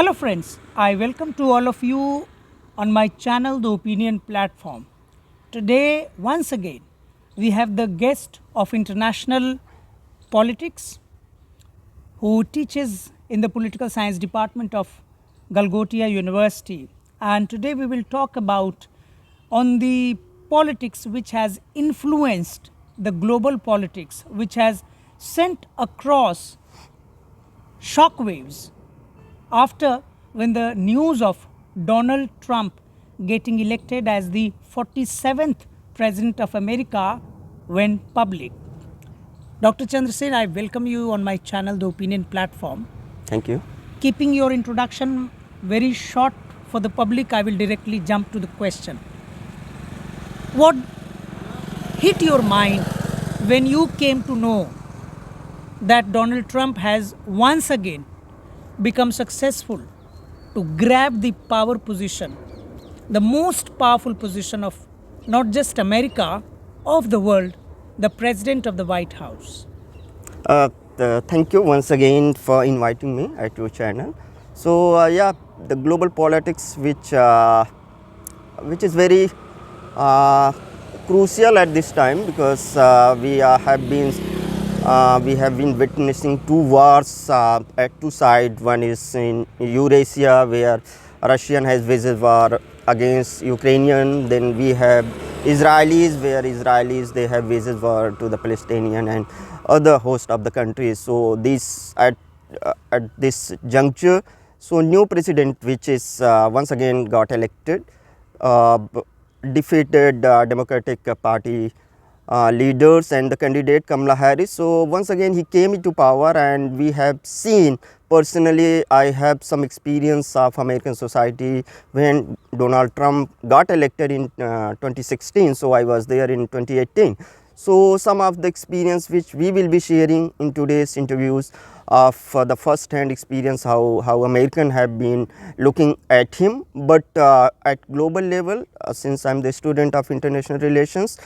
Hello friends, I welcome to all of you on my channel The Opinion Platform. Today once again we have the guest of international politics who teaches in the political science department of Galgotia University, and today we will talk about on the politics which has influenced the global politics, which has sent across shockwaves after when the news of Donald Trump getting elected as the 47th President of America went public. Dr. Chandrasen, I welcome you on my channel, The Opinion Platform. Thank you. Keeping your introduction very short for the public, I will directly jump to the question. What hit your mind when you came to know that Donald Trump has once again become successful to grab the power position, the most powerful position of not just America, of the world, the President of the White House? Thank you once again for inviting me at your channel. So the global politics, which is very crucial at this time, because we have been witnessing two wars at two sides. One is in Eurasia, where Russian has waged war against Ukrainian. Then we have Israelis, where Israelis they have waged war to the Palestinian and other host of the countries. So this at this juncture, so new president, which is once again got elected, defeated Democratic Party leaders and the candidate Kamala Harris. So once again he came into power, and we have seen, personally I have some experience of American society when Donald Trump got elected in 2016. So I was there in 2018. So some of the experience which we will be sharing in today's interviews of the first hand experience, how American have been looking at him. But at global level, since I am the student of international relations,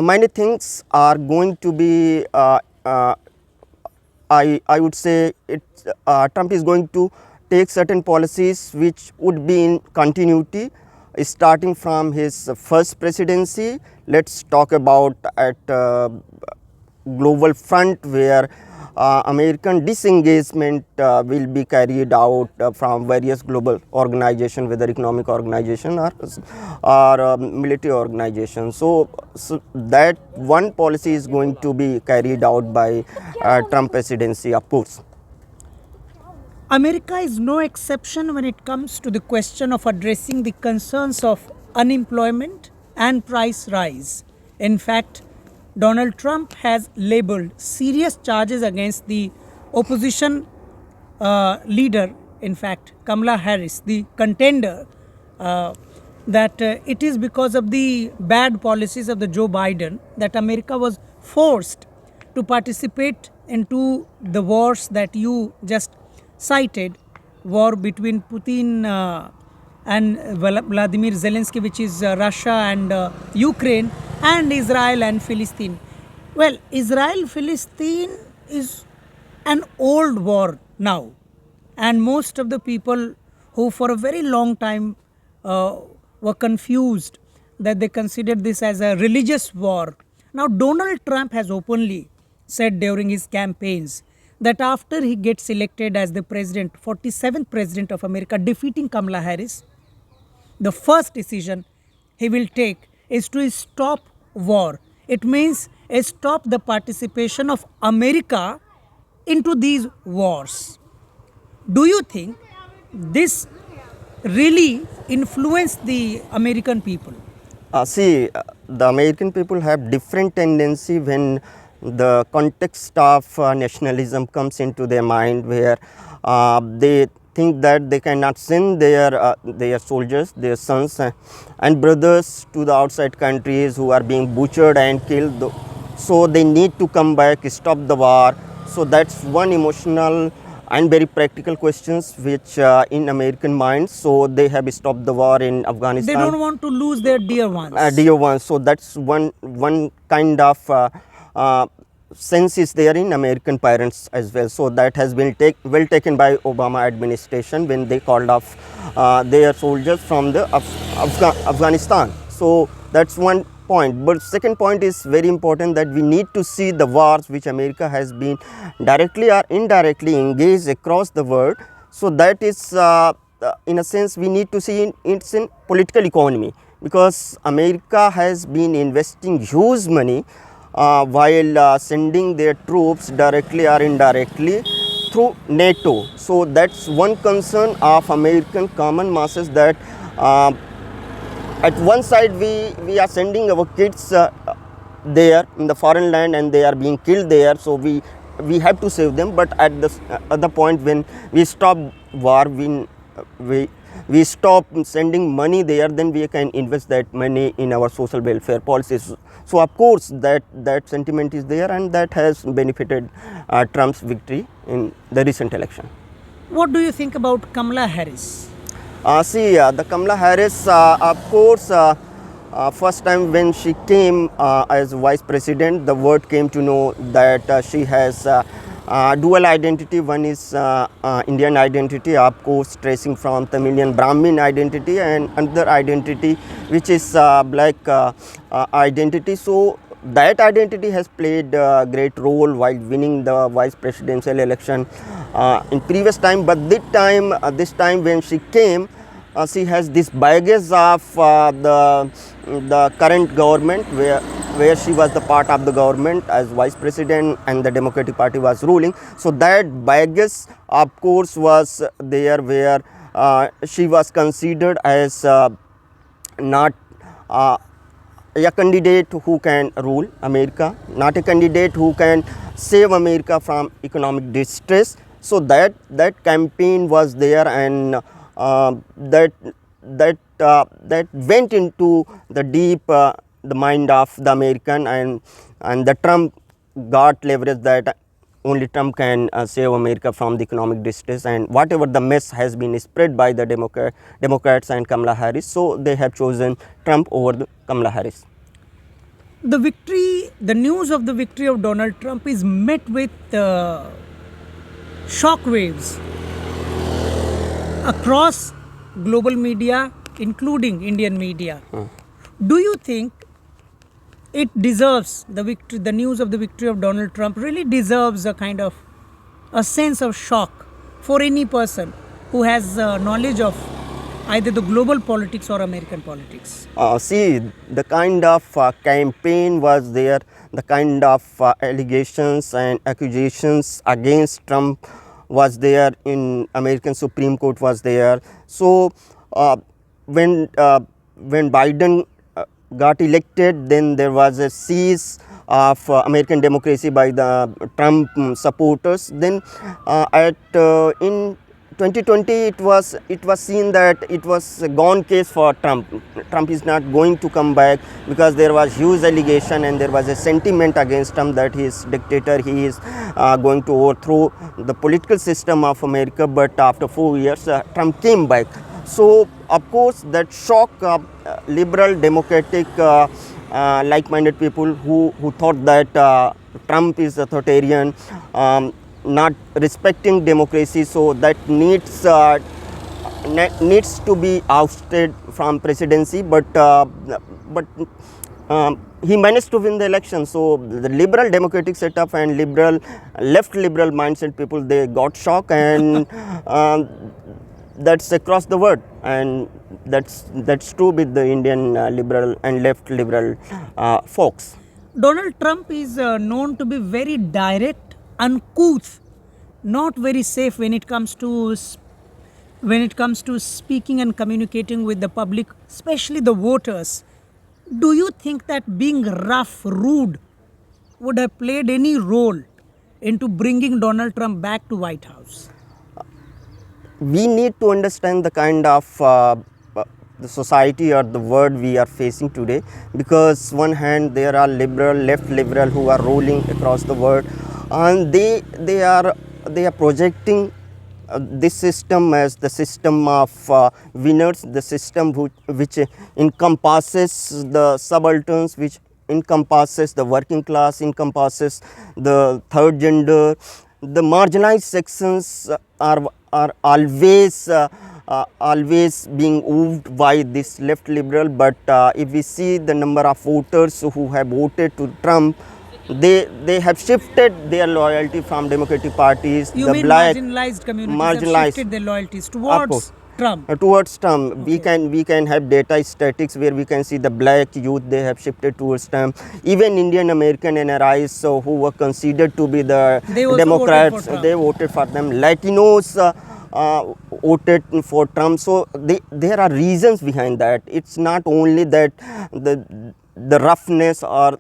many things are going to be, I would say Trump is going to take certain policies which would be in continuity starting from his first presidency. Let's talk about at global front, where American disengagement will be carried out from various global organizations, whether economic organization or military organization. So that one policy is going to be carried out by Trump presidency, of course. America is no exception when it comes to the question of addressing the concerns of unemployment and price rise. In fact, Donald Trump has labeled serious charges against the opposition leader, in fact, Kamala Harris, the contender, that it is because of the bad policies of the Joe Biden that America was forced to participate into the wars that you just cited, war between Putin and Vladimir Zelensky, which is Russia and Ukraine, and Israel and Philistine. Well, Israel-Philistine is an old war now, and most of the people who for a very long time were confused that they considered this as a religious war. Now Donald Trump has openly said during his campaigns that after he gets elected as the president, 47th president of America, defeating Kamala Harris, the first decision he will take is to stop war. It means stop the participation of America into these wars. Do you think this really influenced the American people? The American people have different tendency when the context of nationalism comes into their mind, where they think that they cannot send their soldiers, their sons and brothers to the outside countries who are being butchered and killed. So they need to come back, stop the war. So that's one emotional and very practical questions which in American minds. So they have stopped the war in Afghanistan. They don't want to lose their dear ones. So that's one kind of sense is there in American parents as well. So that has been well taken by Obama administration when they called off their soldiers from the Afghanistan. So that's one point. But second point is very important, that we need to see the wars which America has been directly or indirectly engaged across the world. So that is in a sense we need to see it's in political economy, because America has been investing huge money while sending their troops directly or indirectly through NATO. So that's one concern of American common masses, that at one side we are sending our kids there in the foreign land and they are being killed there, so we have to save them. But at the other point, when we stop war, we stop sending money there, then we can invest that money in our social welfare policies. So of course that sentiment is there, and that has benefited Trump's victory in the recent election. What do you think about Kamala Harris? The Kamala Harris, of course, first time when she came as vice president, the world came to know that she has dual identity. One is Indian identity, of course, tracing from Tamilian Brahmin identity, and another identity which is black identity. So that identity has played a great role while winning the vice presidential election in previous time. But this time when she came, she has this baggage of the current government, where she was the part of the government as vice president and the Democratic Party was ruling. So that baggage, of course, was there, where she was considered as not a candidate who can rule America, not a candidate who can save America from economic distress. So that campaign was there, and that went into the deep the mind of the American, and the Trump got leverage that only Trump can save America from the economic distress, and whatever the mess has been spread by the Democrats and Kamala Harris, so they have chosen Trump over the Kamala Harris. The news of the victory of Donald Trump is met with shockwaves across global media, including Indian media. Do you think it deserves the news of the victory of Donald Trump really deserves a kind of a sense of shock for any person who has knowledge of either the global politics or American politics? The kind of campaign was there, the kind of allegations and accusations against Trump was there in American Supreme Court was there. So when Biden got elected, then there was a siege of American democracy by the Trump supporters. Then in 2020 it was seen that it was a gone case for Trump. Trump is not going to come back, because there was huge allegation and there was a sentiment against Trump that he is dictator, he is going to overthrow the political system of America. But after 4 years Trump came back. So of course that shock liberal democratic like-minded people who thought that Trump is authoritarian, not respecting democracy, so that needs to be ousted from presidency. But he managed to win the election. So the liberal democratic setup and left liberal mindset people, they got shocked, and that's across the world, and that's true with the Indian liberal and left liberal folks. Donald Trump is known to be very direct, uncouth, not very safe when it comes to speaking and communicating with the public, especially the voters. Do you think that being rough, rude would have played any role into bringing Donald Trump back to White House? We need to understand the kind of the society or the world we are facing today, because one hand there are left liberal who are ruling across the world, and they are projecting this system as the system of winners, the system which encompasses the subalterns, which encompasses the working class, encompasses the third gender. The marginalized sections are always being moved by this left liberal. But if we see the number of voters who have voted to Trump, they have shifted their loyalty from democratic parties. You the mean black marginalized communities marginalized have shifted their loyalties of towards course. Trump? Towards Trump, Okay. we can have data statistics where we can see the black youth, they have shifted towards Trump. Even Indian American NRIs, so who were considered to be the They also Democrats, voted for Trump. they voted for them. Latinos voted for Trump. So there are reasons behind that. It's not only that the roughness or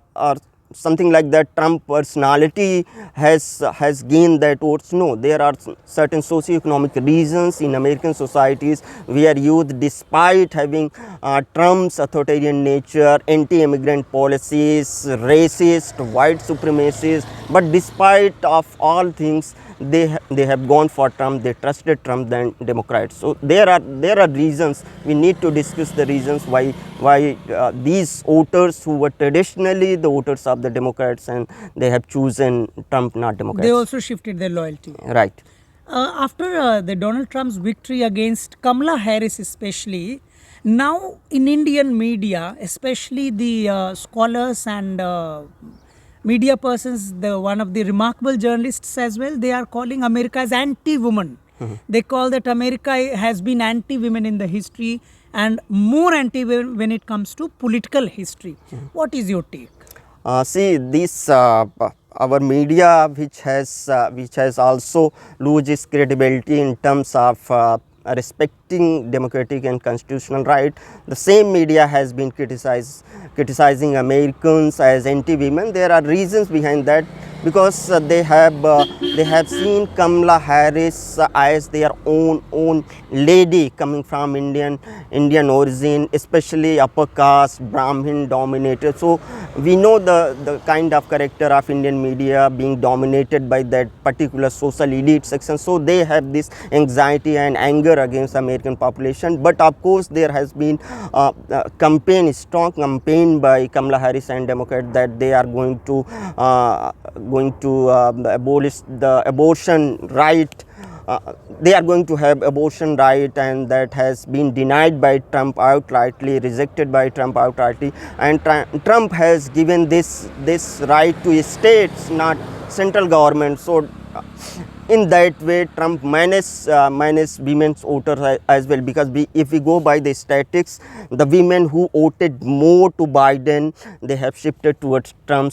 something like that Trump personality has gained that votes. No, there are certain socio-economic reasons in American societies where youth, despite having Trump's authoritarian nature, anti-immigrant policies, racist, white supremacists, but despite of all things, they have gone for Trump. They trusted Trump than Democrats. So there are reasons. We need to discuss the reasons why these voters who were traditionally the voters of the Democrats, and they have chosen Trump, not Democrats. They also shifted their loyalty. Right. After the Donald Trump's victory against Kamala Harris, especially, now in Indian media, especially the scholars and media persons, one of the remarkable journalists as well, they are calling America as anti-woman. They call that America has been anti-women in the history and more anti-women when it comes to political history. What is your take? See, this our media, which has also lose its credibility in terms of respecting democratic and constitutional right. The same media has been criticizing Americans as anti-women. There are reasons behind that, because they have seen Kamala Harris as their own lady coming from Indian origin, especially upper caste, Brahmin dominated. So we know the kind of character of Indian media being dominated by that particular social elite section. So they have this anxiety and anger against American population. But of course there has been a strong campaign by Kamala Harris and Democrat that they are going to abolish the abortion right. They are going to have abortion right, and that has been denied by Trump outrightly, rejected by Trump outrightly. And Trump has given this right to states, not central government. So in that way Trump minus women's voters as well, because if we go by the statistics, the women who voted more to Biden, they have shifted towards Trump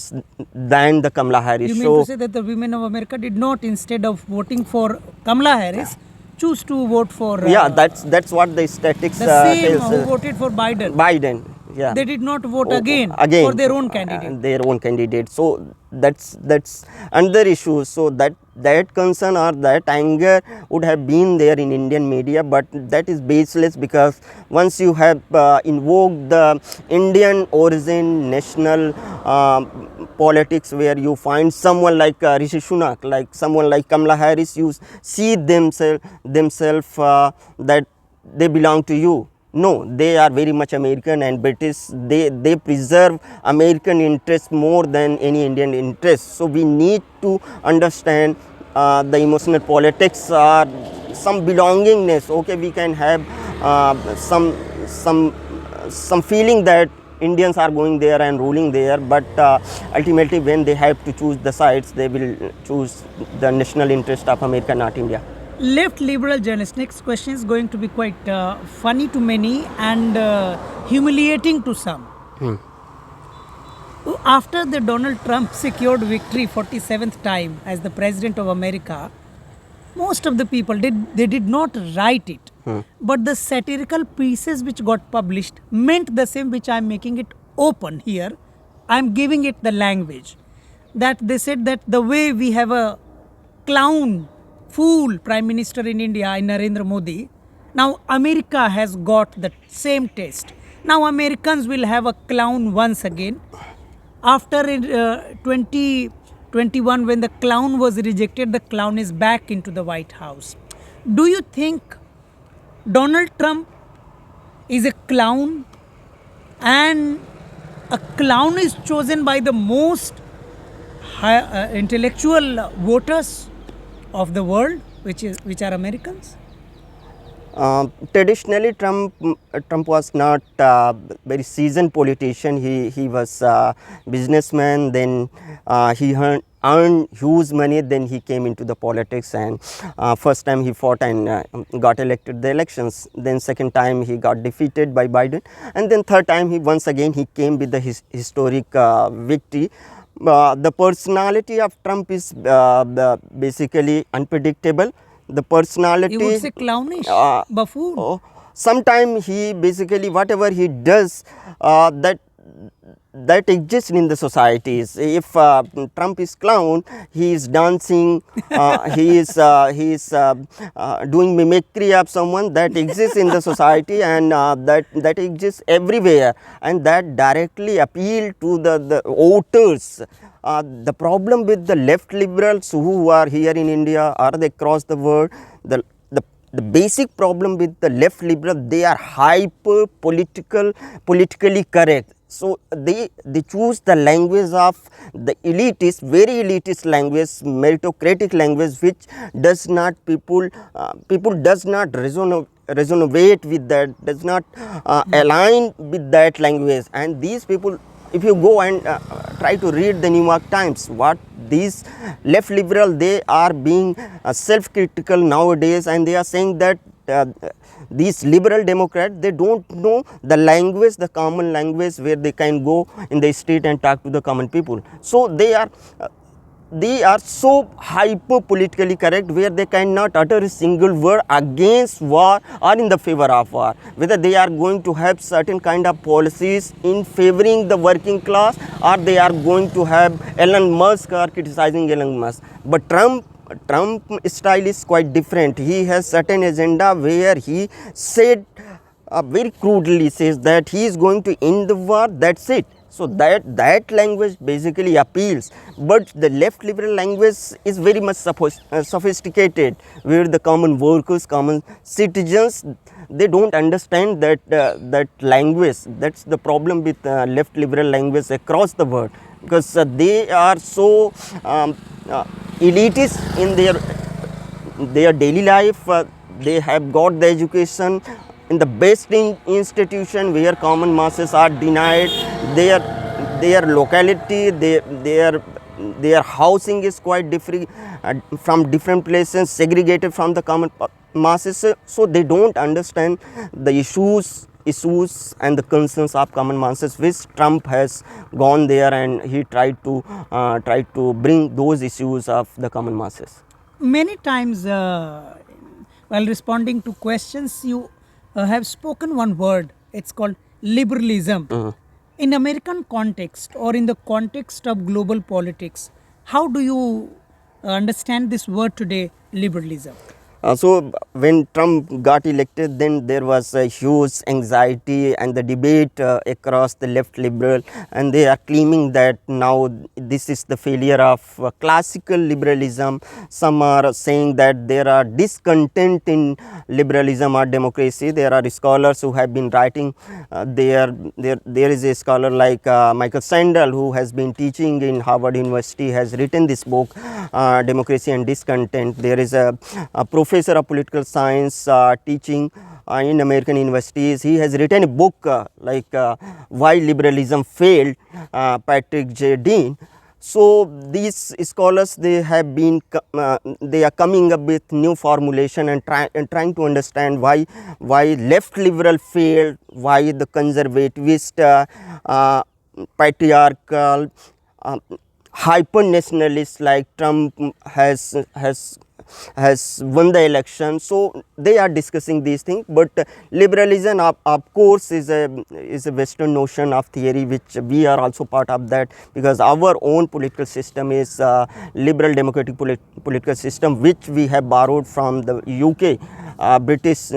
than the Kamala Harris. You mean to say that the women of America did not, instead of voting for Kamala Harris, choose to vote for yeah, that's what the statistics the same tells, who voted for Biden. Yeah, They did not vote again for their own candidate. So that's another issue. So that concern or that anger would have been there in Indian media, but that is baseless, because once you have invoked the Indian origin national politics, where you find someone like Rishi Sunak, like someone like Kamala Harris, you see themselves that they belong to you. No, they are very much American and British. They preserve American interests more than any Indian interests. So we need to understand the emotional politics or some belongingness. Okay, we can have some feeling that Indians are going there and ruling there, but ultimately when they have to choose the sides, they will choose the national interest of America, not India. Left liberal journalist. Next question is going to be quite funny to many and humiliating to some. After the Donald Trump secured victory 47th time as the president of America, most of the people they did not write it, but the satirical pieces which got published meant the same, which I am making it open here. I am giving it the language that they said that the way we have a clown fool prime minister in India, in Narendra Modi, now America has got the same taste. Now Americans will have a clown once again. After 2021, when the clown was rejected, the clown is back into the White House. Do you think Donald Trump is a clown, and a clown is chosen by the most intellectual voters of the world, which are Americans? Traditionally, Trump was not very seasoned politician. He was businessman. Then he earned huge money. Then he came into the politics, and first time he fought and got elected the elections. Then second time he got defeated by Biden, and then third time he once again he came with the historic victory. The personality of Trump is basically unpredictable. The personality, You would say clownish, buffoon. sometimes he basically whatever he does that exists in the societies. If Trump is clown, he is dancing, he is doing mimicry of someone that exists in the society, and that exists everywhere, and that directly appeal to the voters. The problem with the left liberals who are here in India or across the world, the basic problem with the left liberal, they are hyper politically correct. So they choose the language of the elitist, very elitist language, meritocratic language, which does not people does not resonate with that, does not align with that language. And these people, if you go and try to read the New York Times, what these left liberal, they are being self-critical nowadays, and they are saying that these liberal Democrats, they don't know the language, the common language where they can go in the street and talk to the common people. So they are so hyper politically correct, where they cannot utter a single word against war or in the favor of war. Whether they are going to have certain kind of policies in favoring the working class, or they are going to have Elon Musk or criticizing Elon Musk. But Trump style is quite different. He has certain agenda where he said very crudely says that he is going to end the war, that's it. So that language basically appeals. But the left liberal language is very much sophisticated, where the common workers, common citizens, they don't understand that language. That's the problem with left liberal language across the world, because they are so elitist in their daily life. They have got the education in the best institution where common masses are denied. Their locality, their housing is quite different from different places, segregated from the common masses. So they don't understand the issues and the concerns of common masses, which Trump has gone there and he tried to bring those issues of the common masses. Many times, while responding to questions, you have spoken one word. It's called liberalism. In American context or in the context of global politics, how do you understand this word today, liberalism? So when Trump got elected, then there was a huge anxiety and the debate across the left liberal, and they are claiming that now this is the failure of classical liberalism. Some are saying that there are discontent in liberalism or democracy. There are scholars who have been writing. There is a scholar like Michael Sandel, who has been teaching in Harvard University, has written this book, Democracy and Discontent. There is a professor of political science teaching in American universities. He has written a book like Why Liberalism Failed, Patrick J. Dean. So these scholars, they are coming up with new formulation and trying to understand why left liberal failed, why the conservativist, patriarchal, hyper nationalist like Trump has won the election. So they are discussing these things. But liberalism of course is a Western notion of theory, which we are also part of that, because our own political system is liberal democratic political system, which we have borrowed from the UK. British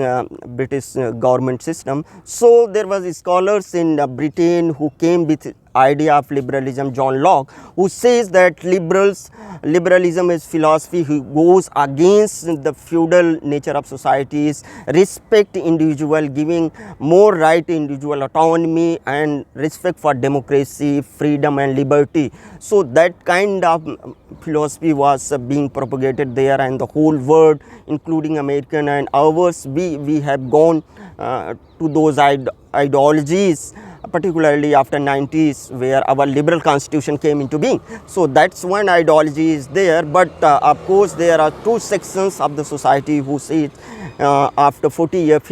government system. So there was scholars in Britain who came with idea of liberalism, John Locke, who says that liberalism is philosophy who goes against the feudal nature of societies, respect individual, giving more right to individual autonomy and respect for democracy, freedom and liberty. So that kind of philosophy was being propagated there, and the whole world, including American and ours, we have gone to those ideologies, particularly after 90s, where our liberal constitution came into being. So that's one ideology is there, but of course there are two sections of the society who see it after 40 years,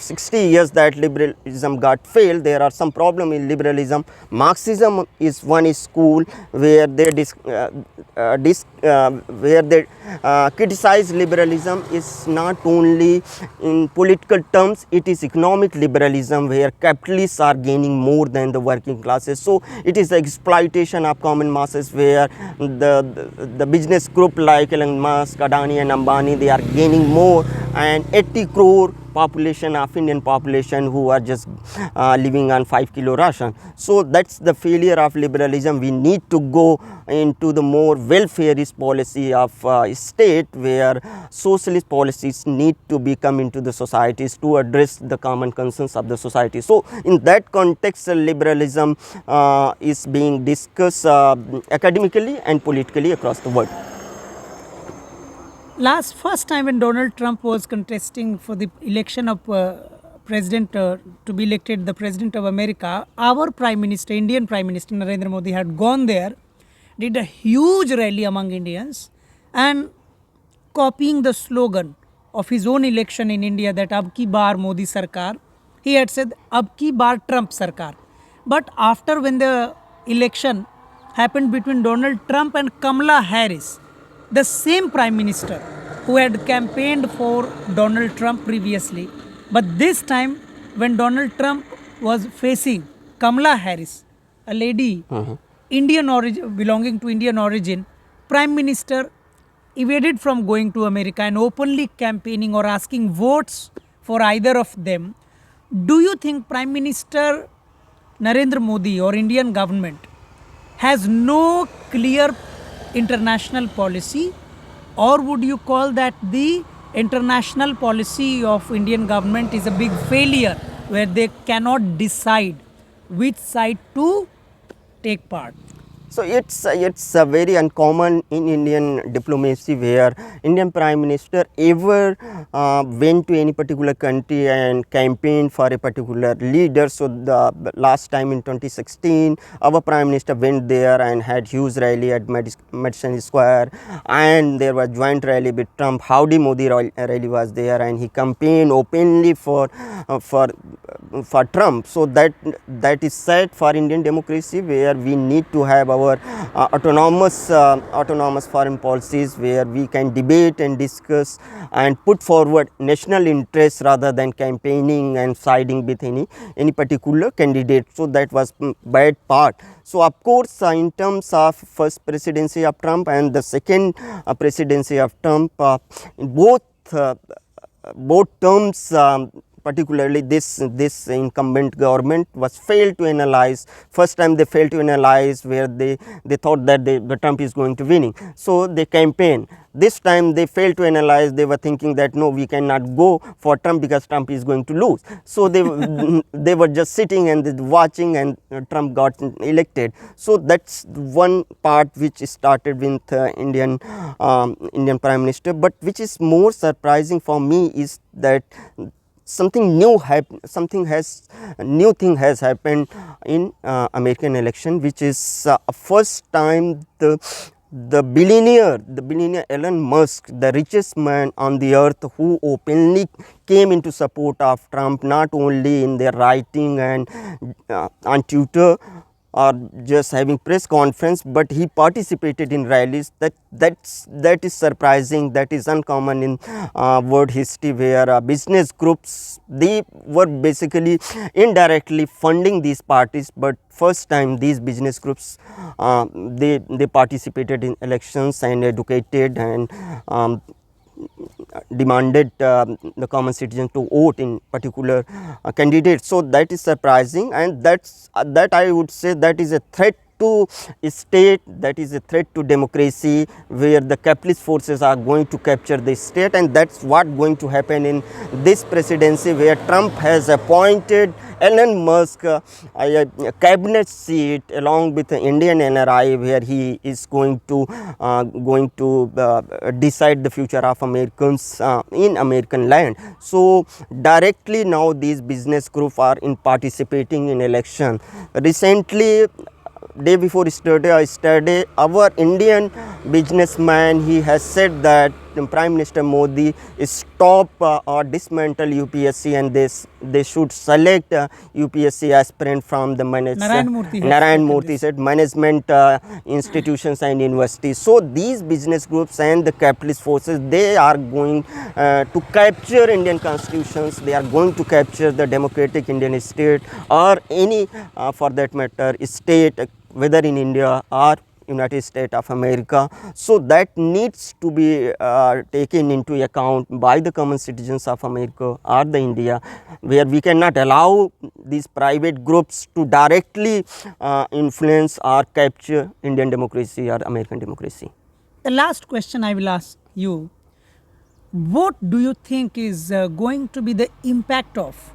60 years that liberalism got failed. There are some problem in liberalism. Marxism is one school where they criticize liberalism is not only in political terms, it is economic liberalism where capitalists are gaining more than the working classes. So it is the exploitation of common masses where the business group like Elon Musk, Adani and Ambani, they are gaining more, and 80 crore population of Indian population who are just living on 5 kilo ration. So that's the failure of liberalism. We need to go into the more welfareist policy of state, where socialist policies need to be come into the societies to address the common concerns of the society. So in that context, liberalism is being discussed academically and politically across the world. First time when Donald Trump was contesting for the election of president to be elected the president of America, our prime minister, Indian prime minister Narendra Modi, had gone there, did a huge rally among Indians, and copying the slogan of his own election in India, that ab ki baar Modi sarkar, he had said ab ki baar Trump sarkar. But after when the election happened between Donald Trump and Kamala Harris, the same prime minister who had campaigned for Donald Trump previously, but this time when Donald Trump was facing Kamala Harris, a lady Indian origin, belonging to Indian origin, prime minister evaded from going to America and openly campaigning or asking votes for either of them. Do you think Prime Minister Narendra Modi or Indian government has no clear international policy, or would you call that the international policy of Indian government is a big failure where they cannot decide which side to take part? So it's very uncommon in Indian diplomacy where Indian Prime Minister ever went to any particular country and campaigned for a particular leader. So the last time in 2016, our Prime Minister went there and had huge rally at Madison Square, and there was joint rally with Trump. Howdy Modi rally was there, and he campaigned openly for Trump. So that is sad for Indian democracy, where we need to have our autonomous foreign policies, where we can debate and discuss and put forward national interests rather than campaigning and siding with any particular candidate. So that was bad part. So of course, in terms of first presidency of Trump and the second presidency of Trump, in both terms, particularly this incumbent government was failed to analyze. First time they failed to analyze, where they thought that the Trump is going to winning, so they campaign. This time they failed to analyze. They were thinking that no, we cannot go for Trump because Trump is going to lose. So they they were just sitting and watching, and Trump got elected. So that's one part which started with Indian Prime Minister. But which is more surprising for me is that new thing has happened in American election, which is first time the billionaire Elon Musk, the richest man on the earth, who openly came into support of Trump, not only in their writing and on Twitter or just having press conference, but he participated in rallies. That is surprising. That is uncommon in world history, where business groups, they were basically indirectly funding these parties, but first time these business groups they participated in elections and educated and demanded the common citizen to vote in particular candidate. So that is surprising, and that I would say that is a threat to state, that is a threat to democracy, where the capitalist forces are going to capture the state, and that's what going to happen in this presidency, where Trump has appointed Elon Musk a cabinet seat along with the Indian NRI, where he is going to decide the future of Americans in American land. So directly now these business groups are in participating in election. Recently, day before yesterday, our Indian businessman, he has said that Prime Minister Modi is stop or dismantle UPSC, and they should select UPSC aspirant from the Narayan Murthy said management institutions and universities. So these business groups and the capitalist forces, they are going to capture Indian constitutions, they are going to capture the democratic Indian state, or any for that matter state, whether in India or United States of America. So that needs to be taken into account by the common citizens of America or the India, where we cannot allow these private groups to directly influence or capture Indian democracy or American democracy. The last question I will ask you: what do you think is going to be the impact of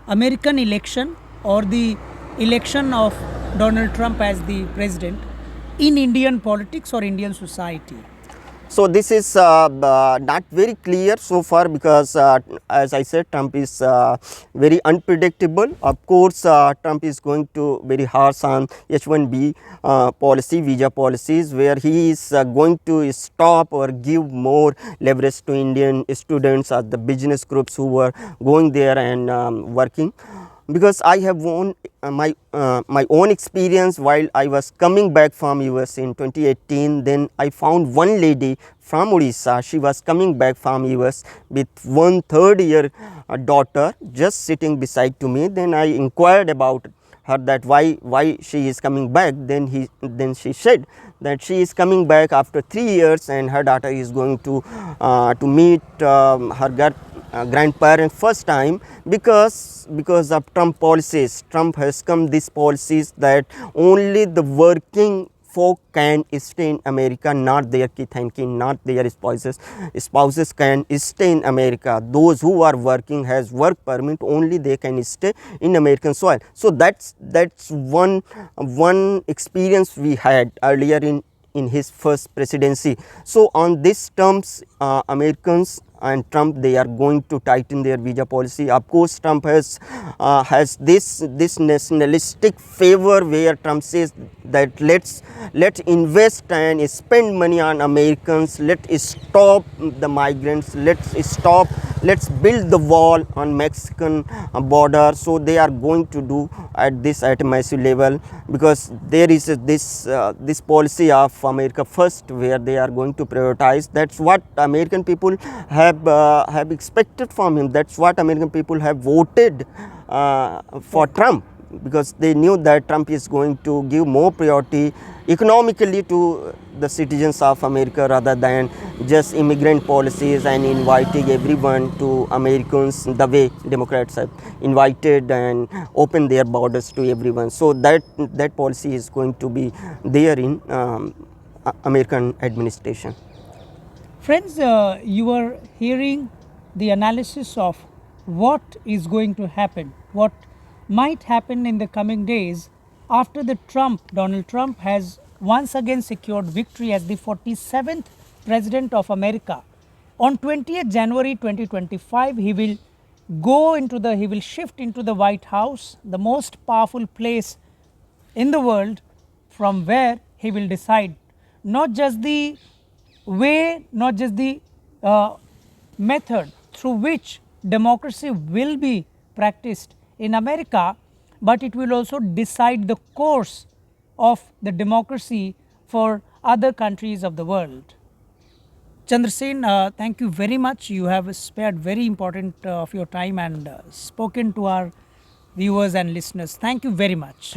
American election or the election of Donald Trump as the president in Indian politics or Indian society? So this is not very clear so far, because as I said, Trump is very unpredictable. Of course, Trump is going to very harsh on H-1B policy, visa policies, where he is going to stop or give more leverage to Indian students or the business groups who were going there and working. Because I have my own experience while I was coming back from US in 2018. Then I found one lady from Odisha. She was coming back from US with one third-year daughter just sitting beside to me. Then I inquired about her that why she is coming back. Then she said that she is coming back after 3 years, and her daughter is going to meet her grandparents first time, because of Trump policies. Trump has come these policies that only the working folk can stay in America, not their kith and kin, not their spouses can stay in America. Those who are working has work permit, only they can stay in American soil. So that's one experience we had earlier in his first presidency. So on these terms, Americans and Trump, they are going to tighten their visa policy. Of course, Trump has this nationalistic favor, where Trump says that let's invest and spend money on Americans, let's stop the migrants, let's build the wall on Mexican border. So they are going to do at a massive level, because there is this policy of America first, where they are going to prioritize. That's what American people have expected from him. That's what American people have voted for Trump, because they knew that Trump is going to give more priority economically to the citizens of America, rather than just immigrant policies and inviting everyone to Americans the way Democrats have invited and opened their borders to everyone. So that policy is going to be there in American administration. Friends, you are hearing the analysis of what is going to happen, what might happen in the coming days after Donald Trump has once again secured victory as the 47th President of America. On 20th January 2025, he will shift into the White House, the most powerful place in the world, from where he will decide not just the way, not just the method through which democracy will be practiced in America, but it will also decide the course of the democracy for other countries of the world. Chandrasen, thank you very much. You have spared very important of your time and spoken to our viewers and listeners. Thank you very much.